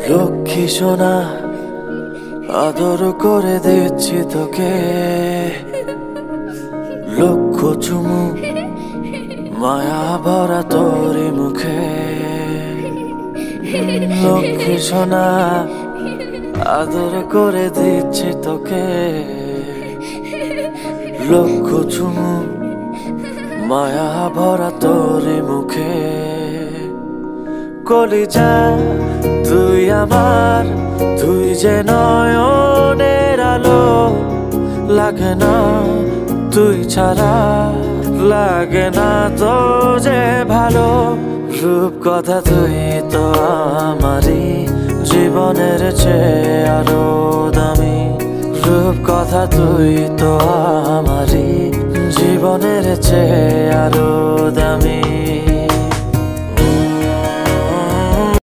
লক্ষ্মী সোনা আদর করে দিচ্ছি তোকে, লক্ষ চুমু মায়া ভরা তোরি মুখে। লক্ষ্মী সোনা আদর করে দিচ্ছি তোকে, লক্ষ চুমু মায়া ভরা তোরি মুখে। কলিজা তুই আমার, তুই যে নয়নের আলো, লাগে না তুই ছাড়া, লাগে না তো যে ভালো। রূপ কথা তুই তো আমারই জীবনের চেয়ে আরো দামি, রূপ কথা তুই তো আমারই জীবনের চেয়ে আরো দামি।